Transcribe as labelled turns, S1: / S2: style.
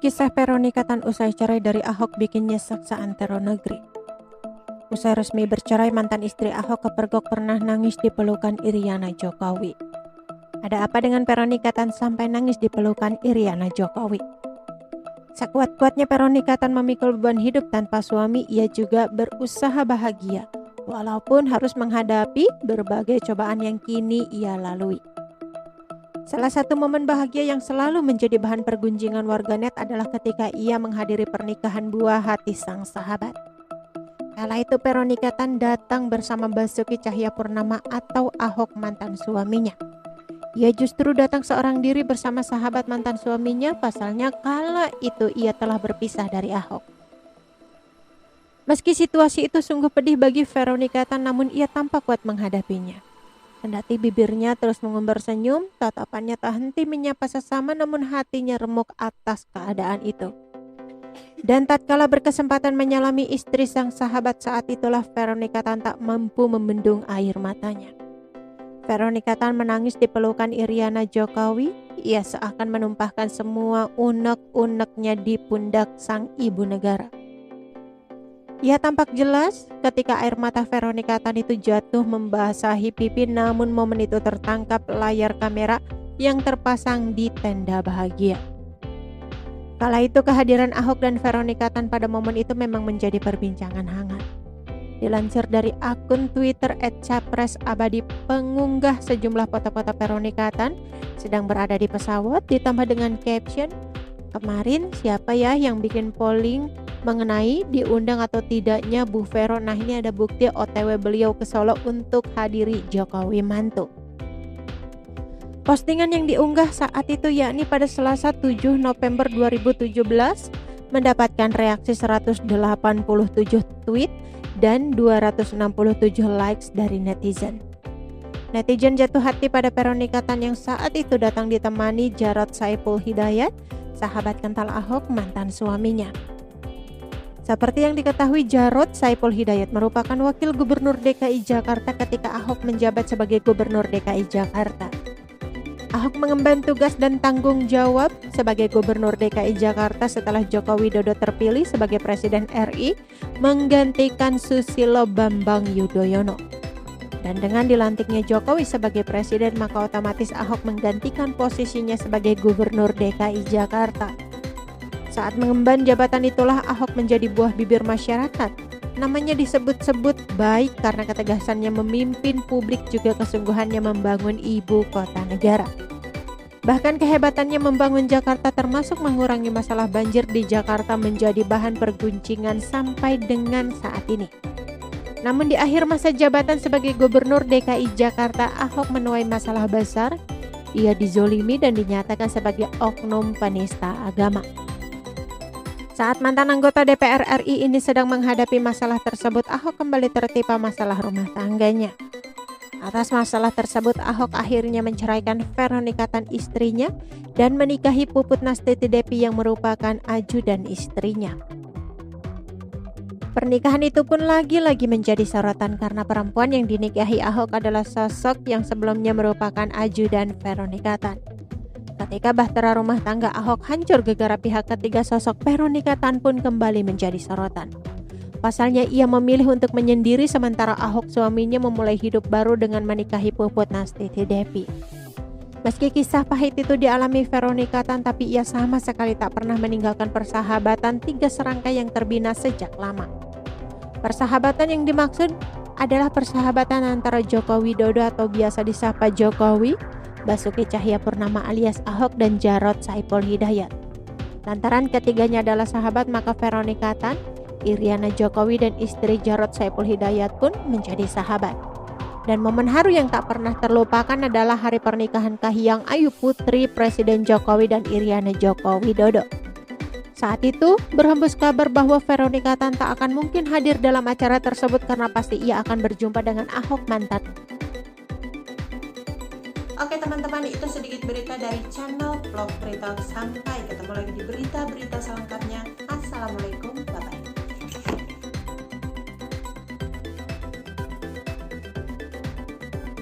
S1: Kisah peronikatan usai cerai dari Ahok bikin nyesek seantero negeri. Usai resmi bercerai, mantan istri Ahok kepergok pernah nangis di pelukan Iriana Jokowi. Ada apa dengan peronikatan sampai nangis di pelukan Iriana Jokowi? Sekuat-kuatnya peronikatan memikul beban hidup tanpa suami, ia juga berusaha bahagia, walaupun harus menghadapi berbagai cobaan yang kini ia lalui. Salah satu momen bahagia yang selalu menjadi bahan pergunjingan warganet adalah ketika ia menghadiri pernikahan buah hati sang sahabat. Kala itu peronikatan datang bersama Basuki Cahayapurnama atau Ahok mantan suaminya. Ia justru datang seorang diri bersama sahabat mantan suaminya, pasalnya kala itu ia telah berpisah dari Ahok. Meski situasi itu sungguh pedih bagi Veronikatan, namun ia tampak kuat menghadapinya. Kendati bibirnya terus mengumbar senyum, tatapannya tak henti menyapa sesama, namun hatinya remuk atas keadaan itu. Dan tatkala berkesempatan menyalami istri sang sahabat, saat itulah Veronikatan tak mampu membendung air matanya. Veronikatan menangis di pelukan Iriana Jokowi. Ia seakan menumpahkan semua unek-uneknya di pundak sang ibu negara. Ia tampak jelas ketika air mata Veronikatan itu jatuh membasahi pipi, namun momen itu tertangkap layar kamera yang terpasang di tenda bahagia. Kala itu kehadiran Ahok dan Veronikatan pada momen itu memang menjadi perbincangan hangat. Dilansir dari akun Twitter @capresabadi, pengunggah sejumlah foto-foto Veronikatan sedang berada di pesawat ditambah dengan caption, "Kemarin siapa ya yang bikin polling mengenai diundang atau tidaknya Bu Vero? Nah, ini ada bukti OTW beliau ke Solo untuk hadiri Jokowi mantu." Postingan yang diunggah saat itu yakni pada Selasa 7 November 2017 mendapatkan reaksi 187 tweet dan 267 likes dari netizen. Netizen jatuh hati pada peronikatan yang saat itu datang ditemani Jarod Saiful Hidayat, sahabat kental Ahok mantan suaminya. Seperti yang diketahui, Jarod Saiful Hidayat merupakan wakil gubernur DKI Jakarta ketika Ahok menjabat sebagai gubernur DKI Jakarta. Ahok mengemban tugas dan tanggung jawab sebagai gubernur DKI Jakarta setelah Joko Widodo terpilih sebagai Presiden RI menggantikan Susilo Bambang Yudhoyono. Dan dengan dilantiknya Jokowi sebagai presiden, maka otomatis Ahok menggantikan posisinya sebagai gubernur DKI Jakarta. Saat mengemban jabatan itulah Ahok menjadi buah bibir masyarakat. Namanya disebut-sebut baik karena ketegasannya memimpin publik, juga kesungguhannya membangun ibu kota negara. Bahkan kehebatannya membangun Jakarta termasuk mengurangi masalah banjir di Jakarta menjadi bahan perguncingan sampai dengan saat ini. Namun di akhir masa jabatan sebagai gubernur DKI Jakarta, Ahok menuai masalah besar. Ia dizolimi dan dinyatakan sebagai oknum penista agama. Saat mantan anggota DPR RI ini sedang menghadapi masalah tersebut, Ahok kembali tertimpa masalah rumah tangganya. Atas masalah tersebut, Ahok akhirnya menceraikan Veronikatan istrinya dan menikahi Puput Nastiti Depi yang merupakan ajudan istrinya. Pernikahan itu pun lagi-lagi menjadi sorotan karena perempuan yang dinikahi Ahok adalah sosok yang sebelumnya merupakan ajudan Veronikatan. Ketika bahtera rumah tangga Ahok hancur gegara pihak ketiga, sosok Veronikatan pun kembali menjadi sorotan. Pasalnya ia memilih untuk menyendiri sementara Ahok suaminya memulai hidup baru dengan menikahi Puput Nastiti Depi. Meski kisah pahit itu dialami Veronikatan, tapi ia sama sekali tak pernah meninggalkan persahabatan tiga serangkai yang terbina sejak lama. Persahabatan yang dimaksud adalah persahabatan antara Joko Widodo atau biasa disapa Jokowi, Basuki Cahayapurnama alias Ahok, dan Jarod Saiful Hidayat. Lantaran ketiganya adalah sahabat, maka Veronikatan, Iriana Jokowi, dan istri Jarod Saiful Hidayat pun menjadi sahabat. Dan momen haru yang tak pernah terlupakan adalah hari pernikahan Kahiyang Ayu, putri Presiden Jokowi dan Iriana Joko Widodo. Saat itu berhembus kabar bahwa Veronikatan tak akan mungkin hadir dalam acara tersebut karena pasti ia akan berjumpa dengan Ahok mantan. Oke teman-teman, itu sedikit berita dari channel Vlog Berita. Sampai ketemu lagi di berita-berita selengkapnya. Assalamualaikum, bye-bye.